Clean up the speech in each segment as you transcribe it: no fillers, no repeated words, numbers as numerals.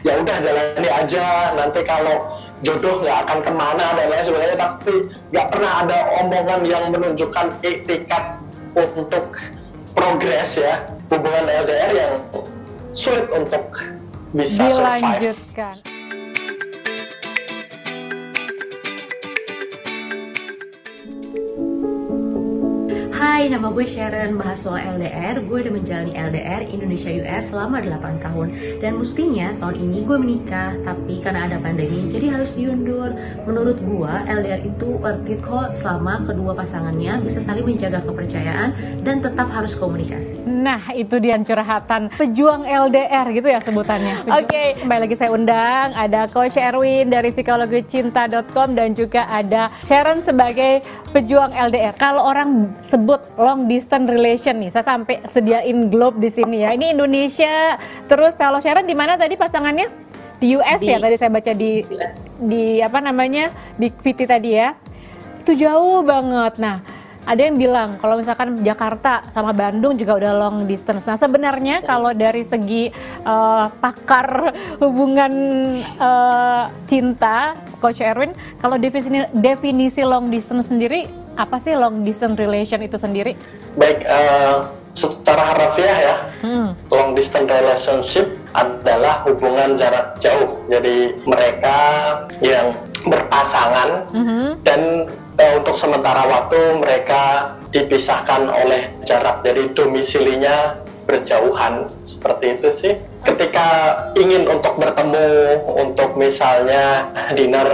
ya udah jalani aja, nanti kalau jodoh nggak akan kemana dan lain sebagainya, tapi nggak pernah ada omongan yang menunjukkan etikat untuk progres ya, hubungan LDR yang sulit untuk bisa survive. Dilanjutkan. Hai, nama gue Sharon, bahas soal LDR. Gue udah menjalani LDR Indonesia US selama 8 tahun. Dan mestinya tahun ini gue menikah, tapi karena ada pandemi jadi harus diundur. Menurut gue, LDR itu worth it kok selama kedua pasangannya bisa saling menjaga kepercayaan dan tetap harus komunikasi. Nah, itu dia curhatan pejuang LDR gitu ya sebutannya. Oke, kembali lagi saya undang ada Coach Erwin dari psikologicinta.com dan juga ada Sharon sebagai pejuang LDR. Kalau orang sebut long distance relation nih, saya sampai sediain globe di sini ya. Ini Indonesia, terus kalau Sharon di mana tadi pasangannya? Di US ya, tadi saya baca di apa namanya, di VT tadi ya. Itu jauh banget. Nah, ada yang bilang kalau misalkan Jakarta sama Bandung juga udah long distance. Nah, sebenarnya kalau dari segi pakar hubungan cinta, Coach Erwin, kalau definisi long distance sendiri, apa sih long distance relation itu sendiri? Baik, secara harfiah ya, long distance relationship adalah hubungan jarak jauh. Jadi mereka yang berpasangan dan untuk sementara waktu mereka dipisahkan oleh jarak. Jadi domisilinya berjauhan, seperti itu sih. Ketika ingin untuk bertemu, untuk misalnya dinner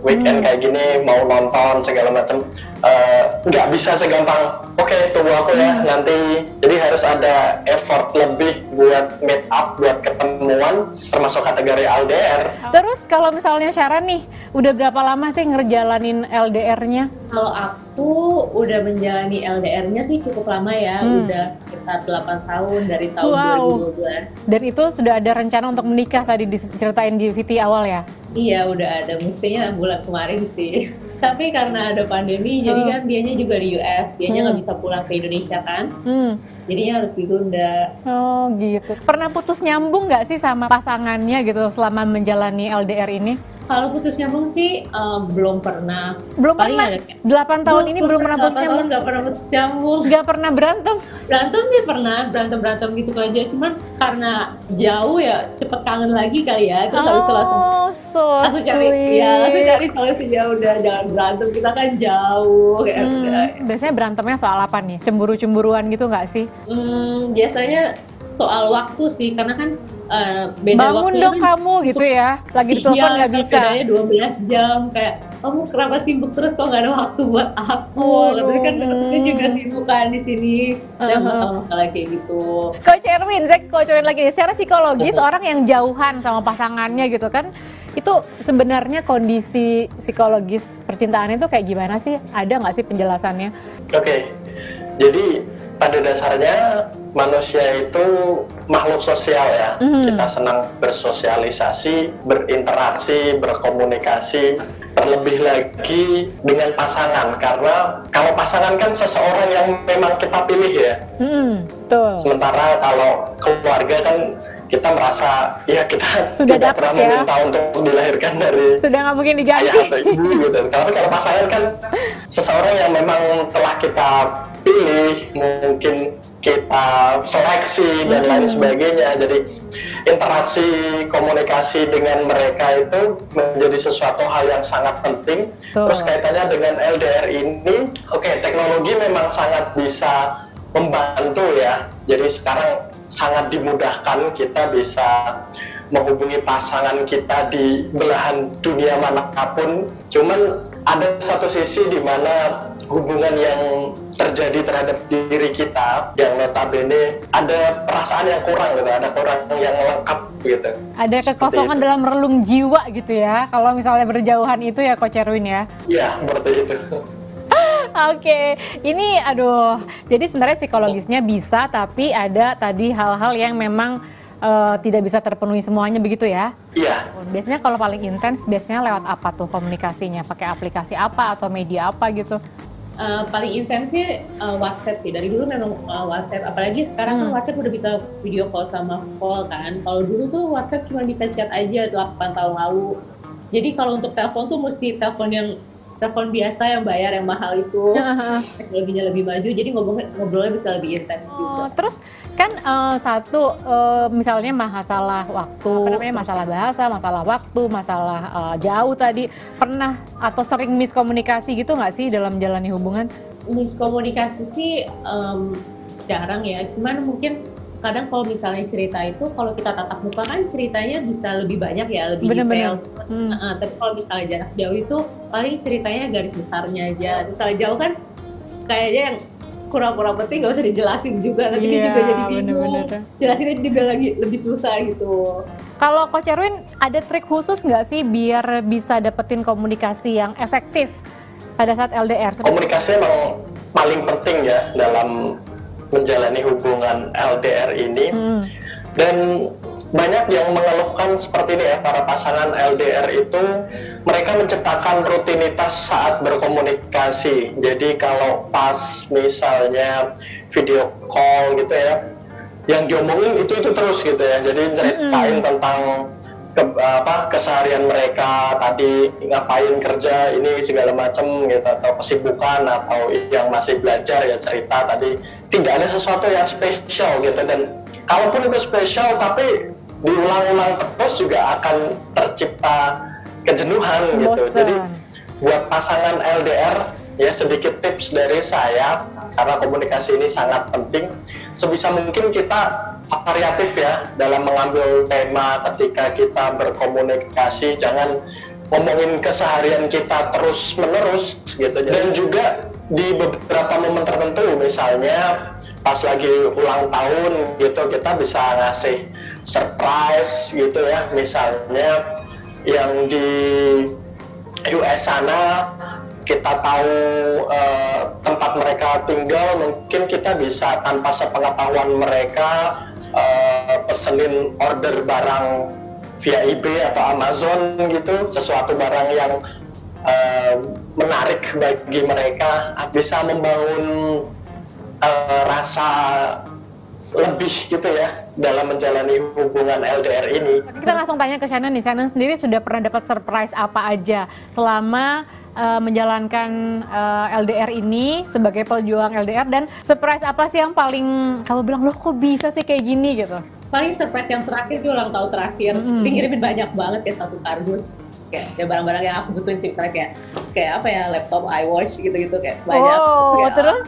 weekend kayak gini, mau nonton segala macam, nggak bisa segampang oke, tunggu aku ya nanti. Jadi harus ada effort lebih buat meet up, buat ketemuan, termasuk kategori LDR. Terus kalau misalnya Sharon nih, udah berapa lama sih ngerjalanin LDR-nya? Kalau aku udah menjalani LDR-nya sih cukup lama ya, udah sekitar 8 tahun dari tahun 2012. Dan itu sudah ada rencana untuk menikah tadi diceritain di VT awal ya? Iya, udah ada, mestinya bulan kemarin sih. Tapi karena ada pandemi, jadi kan dianya juga di US, dianya nggak bisa pulang ke Indonesia kan, jadinya harus ditunda. Oh gitu. Pernah putus nyambung nggak sih sama pasangannya gitu selama menjalani LDR ini? Kalau putus nyambung sih belum pernah. Belum Paling pernah? ada, 8 tahun ini belum pernah putus nyambung? Nggak pernah putus nyambung. Nggak pernah berantem? Berantem sih pernah, berantem gitu aja. Cuman karena jauh ya cepet kangen lagi kali ya. Terus habis itu langsung cari solusi, ya udah jangan berantem, kita kan jauh. Biasanya berantemnya soal apa nih? Cemburu-cemburuan gitu nggak sih? Biasanya soal waktu sih, karena kan beda bangun waktu dong kan, kamu gitu ya, lagi di telepon nggak bisa. Bedanya 12 jam, kayak kamu kenapa sibuk terus kok nggak ada waktu buat aku. Tapi kan maksudnya juga sibuk kan di sini, ada masalah-masalah kayak gitu. Coach Erwin, saya Coach Erwin lagi, secara psikologis orang yang jauhan sama pasangannya gitu kan, itu sebenarnya kondisi psikologis percintaannya itu kayak gimana sih? Ada nggak sih penjelasannya? Oke, jadi pada dasarnya manusia itu makhluk sosial ya. Kita senang bersosialisasi, berinteraksi, berkomunikasi, terlebih lagi dengan pasangan. Karena kalau pasangan kan seseorang yang memang kita pilih ya. Betul. Sementara kalau keluarga kan kita merasa ya kita sudah tidak pernah meminta untuk dilahirkan dari sudah nggak mungkin diganti ayah atau ibu gitu. Tapi kalau pasangan kan seseorang yang memang telah kita pilih, mungkin kita seleksi dan lain sebagainya. Jadi interaksi komunikasi dengan mereka itu menjadi sesuatu hal yang sangat penting. Terus kaitannya dengan LDR ini, teknologi memang sangat bisa membantu ya. Jadi sekarang sangat dimudahkan, kita bisa menghubungi pasangan kita di belahan dunia manapun. Cuman ada satu sisi di mana hubungan yang terjadi terhadap diri kita yang notabene ada perasaan yang kurang gitu, ada kurang yang lengkap gitu. Ada kekosongan dalam relung jiwa gitu ya, kalau misalnya berjauhan itu ya Coach Erwin ya? Iya, seperti itu. Oke, ini jadi sebenarnya psikologisnya bisa, tapi ada tadi hal-hal yang memang tidak bisa terpenuhi semuanya begitu ya? Iya. Biasanya kalau paling intens, biasanya lewat apa tuh komunikasinya? Pakai aplikasi apa atau media apa gitu? Paling intens sih WhatsApp sih. Dari dulu memang WhatsApp, apalagi sekarang kan WhatsApp udah bisa video call sama call kan. Kalau dulu tuh WhatsApp cuma bisa chat aja 8 tahun lalu. Jadi kalau untuk telepon tuh mesti telepon biasa yang bayar yang mahal itu. Teknologinya lebih maju, jadi ngobrolnya bisa lebih intens juga. Terus kan misalnya masalah waktu, masalah bahasa, masalah waktu, masalah jauh tadi, pernah atau sering miskomunikasi gitu nggak sih dalam menjalani hubungan? Miskomunikasi sih jarang ya, cuman mungkin kadang kalau misalnya cerita itu, kalau kita tatap muka kan ceritanya bisa lebih banyak ya, lebih detail. Tapi kalau misalnya jarak jauh itu paling ceritanya garis besarnya aja. Misalnya jauh kan kayaknya yang pura-pura penting gak usah dijelasin juga, nanti dia juga jadi bingung. Jelasinnya juga lagi lebih susah gitu. Kalau Coach Erwin ada trik khusus nggak sih biar bisa dapetin komunikasi yang efektif pada saat LDR? Komunikasi emang paling penting ya dalam menjalani hubungan LDR ini. Dan banyak yang mengeluhkan seperti ini ya, para pasangan LDR itu mereka menciptakan rutinitas saat berkomunikasi. Jadi kalau pas misalnya video call gitu ya, yang diomongin itu terus gitu ya. Jadi ceritain tentang keseharian mereka tadi, ngapain kerja ini segala macam gitu, atau kesibukan, atau yang masih belajar ya cerita tadi. Tidak ada sesuatu yang spesial gitu, dan kalaupun itu spesial tapi diulang-ulang terus juga akan tercipta kejenuhan gitu. Jadi buat pasangan LDR ya, sedikit tips dari saya, karena komunikasi ini sangat penting. Sebisa mungkin kita variatif ya dalam mengambil tema ketika kita berkomunikasi. Jangan ngomongin keseharian kita terus menerus gitu. Dan juga di beberapa momen tertentu, misalnya pas lagi ulang tahun gitu, kita bisa ngasih surprise gitu ya. Misalnya yang di US sana kita tahu tempat mereka tinggal, mungkin kita bisa tanpa sepengetahuan mereka pesenin order barang via eBay atau Amazon gitu, sesuatu barang yang menarik bagi mereka, bisa membangun rasa lebih gitu ya dalam menjalani hubungan LDR ini. Kita langsung tanya ke Shannon nih. Shannon sendiri sudah pernah dapat surprise apa aja selama menjalankan LDR ini sebagai pejuang LDR, dan surprise apa sih yang paling kamu bilang, loh kok bisa sih kayak gini gitu? Paling surprise yang terakhir tuh ulang tahun terakhir, dikirimin banyak banget kayak 1 kardus. Kayak ya barang-barang yang aku butuhin sih, misalnya kayak apa ya, laptop, iWatch gitu-gitu, kayak banyak. Terus?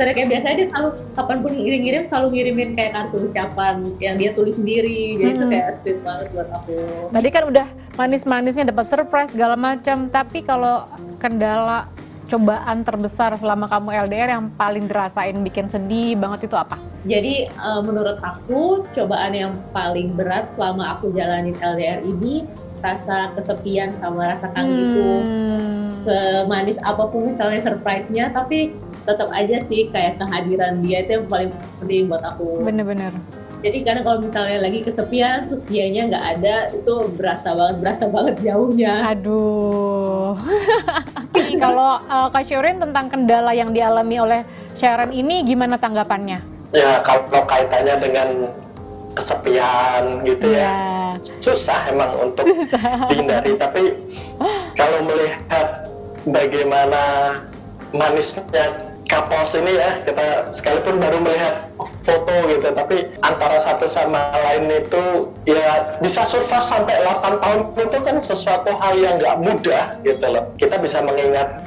Terus kayak biasanya dia selalu, kapanpun ngirim selalu ngirimin kayak kartu ucapan yang dia tulis sendiri. Jadi itu kayak sweet banget buat aku. Tadi kan udah manis-manisnya dapat surprise segala macam, tapi kalau kendala, cobaan terbesar selama kamu LDR yang paling dirasain bikin sedih banget itu apa? Jadi menurut aku cobaan yang paling berat selama aku jalanin LDR ini rasa kesepian sama rasa kangen itu. Semanis apapun misalnya surprise-nya, tapi tetap aja sih kayak kehadiran dia itu yang paling penting buat aku. Bener-bener. Jadi karena kalau misalnya lagi kesepian terus dianya nggak ada, itu berasa banget jauhnya. Aduh. Kalau Kak Shurin tentang kendala yang dialami oleh Sharon ini gimana tanggapannya? Ya kalau kaitannya dengan kesepian gitu ya, susah emang untuk dihindari. Tapi kalau melihat bagaimana manisnya couples ini ya, kita sekalipun baru melihat foto gitu, tapi antara satu sama lain itu ya bisa survive sampai 8 tahun itu kan sesuatu hal yang nggak mudah gitu loh. Kita bisa mengingat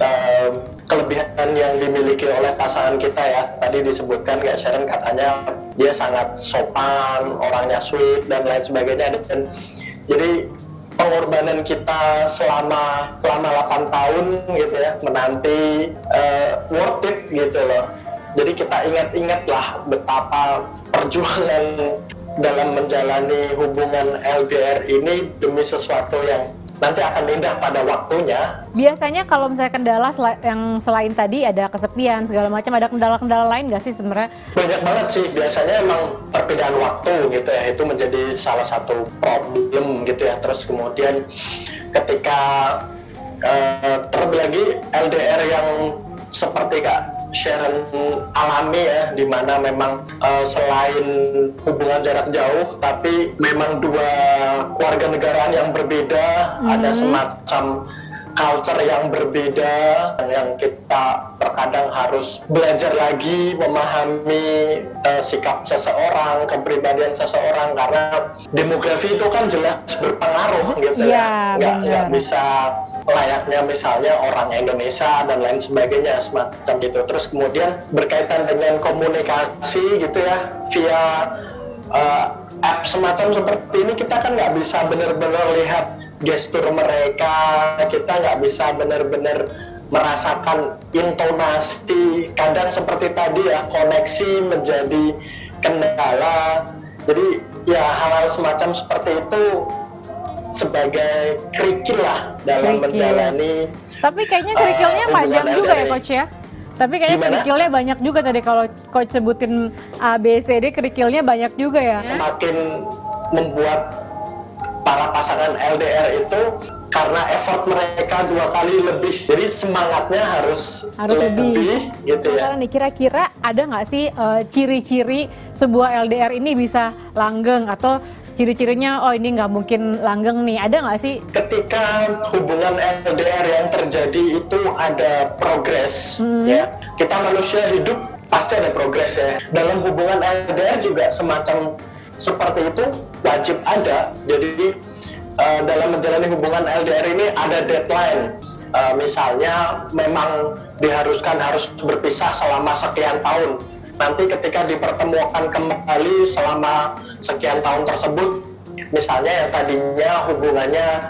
kelebihan yang dimiliki oleh pasangan kita ya. Tadi disebutkan kayak Sharon, katanya dia sangat sopan, orangnya sweet dan lain sebagainya. Dan jadi pengorbanan kita selama 8 tahun gitu ya, menanti worth it gitu loh. Jadi kita ingat-ingat lah betapa perjuangan dalam menjalani hubungan LDR ini demi sesuatu yang nanti akan indah pada waktunya. Biasanya kalau misalnya kendala yang selain tadi ada kesepian segala macam, ada kendala-kendala lain nggak sih sebenarnya? Banyak banget sih, biasanya emang perbedaan waktu gitu ya, itu menjadi salah satu problem gitu ya. Terus kemudian ketika terlebih lagi LDR yang seperti Kak Sharon alami ya, dimana memang selain hubungan jarak jauh, tapi memang dua warga negaraan yang berbeda, ada semacam culture yang berbeda, yang kita terkadang harus belajar lagi memahami sikap seseorang, kepribadian seseorang, karena demografi itu kan jelas berpengaruh gitu ya, nggak bisa layaknya misalnya orang Indonesia dan lain sebagainya semacam itu. Terus kemudian berkaitan dengan komunikasi gitu ya via app semacam seperti ini, kita kan nggak bisa benar-benar lihat gestur mereka, kita nggak bisa benar-benar merasakan intonasi. Kadang seperti tadi ya, koneksi menjadi kendala. Jadi ya hal-hal semacam seperti itu sebagai kerikil lah dalam menjalani. Tapi kayaknya kerikilnya panjang juga ya Coach ya? Tapi kayaknya kerikilnya banyak juga tadi kalau Coach sebutin A, B, C, D, kerikilnya banyak juga ya? Semakin membuat para pasangan LDR itu karena effort mereka 2 kali lebih, jadi semangatnya harus lebih gitu ya. Nih kira-kira ada nggak sih ciri-ciri sebuah LDR ini bisa langgeng, atau ciri-cirinya oh ini nggak mungkin langgeng nih, ada nggak sih? Ketika hubungan LDR yang terjadi itu ada progres ya, kita manusia hidup pasti ada progres ya. Dalam hubungan LDR juga semacam seperti itu wajib ada. Jadi dalam menjalani hubungan LDR ini ada deadline. Misalnya memang diharuskan harus berpisah selama sekian tahun. Nanti ketika dipertemukan kembali selama sekian tahun tersebut, misalnya yang tadinya hubungannya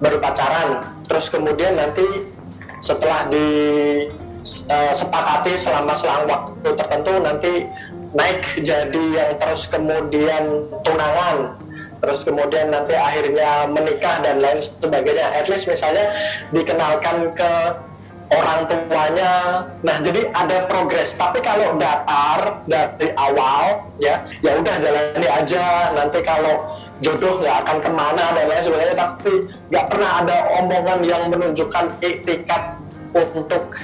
baru pacaran, terus kemudian nanti setelah disepakati selama selang waktu tertentu nanti naik jadi yang terus kemudian tunangan, terus kemudian nanti akhirnya menikah dan lain sebagainya. At least misalnya dikenalkan ke orang tuanya. Nah, jadi ada progres. Tapi kalau datar dari awal ya udah jalani aja. Nanti kalau jodoh nggak akan kemana dan lain sebagainya, tapi nggak pernah ada omongan yang menunjukkan etikat untuk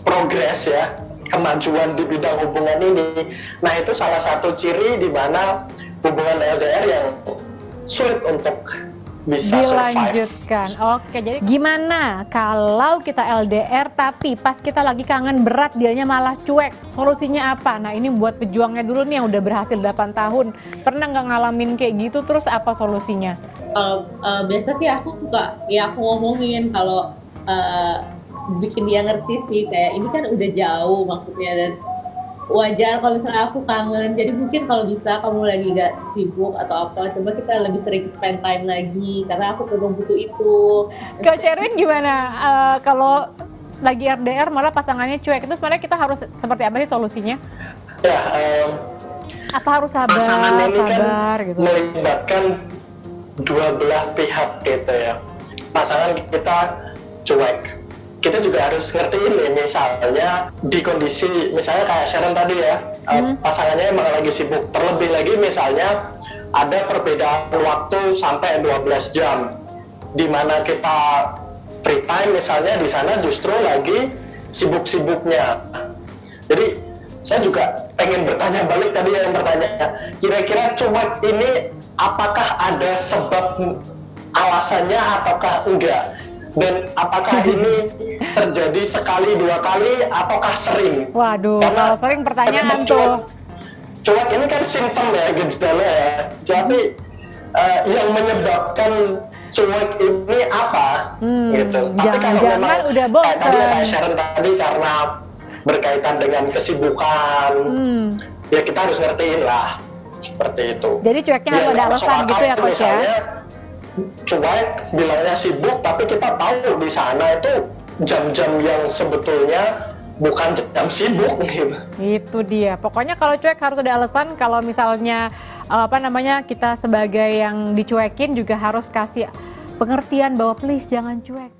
progres ya, kemajuan di bidang hubungan ini. Nah, itu salah satu ciri di mana hubungan LDR yang sulit untuk bisa dilanjutkan. Survive. Oke, jadi gimana kalau kita LDR tapi pas kita lagi kangen berat dianya malah cuek? Solusinya apa? Nah, ini buat pejuangnya dulu nih yang udah berhasil 8 tahun. Pernah nggak ngalamin kayak gitu? Terus apa solusinya? Biasa sih aku ngomongin kalau bikin dia ngerti sih, kayak ini kan udah jauh maksudnya, dan wajar kalau misalnya aku kangen. Jadi mungkin kalau bisa kamu lagi gak sibuk atau apa, coba kita lebih sering spend time lagi, karena aku memang butuh itu. Coach Erwin gimana? Kalau lagi RDR malah pasangannya cuek, itu sebenarnya kita harus seperti apa sih solusinya? Ya, apa harus sabar kan gitu? Melibatkan dua belah pihak gitu ya. Pasangan kita cuek, kita juga harus ngerti ini, misalnya di kondisi misalnya kayak Sharon tadi ya, pasangannya emang lagi sibuk, terlebih lagi misalnya ada perbedaan waktu sampai 12 jam di mana kita free time, misalnya di sana justru lagi sibuk-sibuknya. Jadi saya juga pengen bertanya balik tadi yang bertanya, kira-kira cuek ini apakah ada sebab alasannya ataukah enggak? Dan apakah ini terjadi sekali, 2 kali, ataukah sering? Waduh, kalau sering pertanyaan tuh. Cuek ini kan simptom ya, gejala ya. Jadi yang menyebabkan cuek ini apa? Gitu. Tapi kalau memang udah bosan. Tadi kayak Sharon tadi karena berkaitan dengan kesibukan, ya kita harus ngertiin lah seperti itu. Jadi cueknya harus ada alasan gitu ya Coach ya? Cuek bilangnya sibuk, tapi kita tahu di sana itu jam-jam yang sebetulnya bukan jam sibuk gitu. Itu dia. Pokoknya kalau cuek harus ada alasan. Kalau misalnya kita sebagai yang dicuekin juga harus kasih pengertian bahwa please jangan cuek.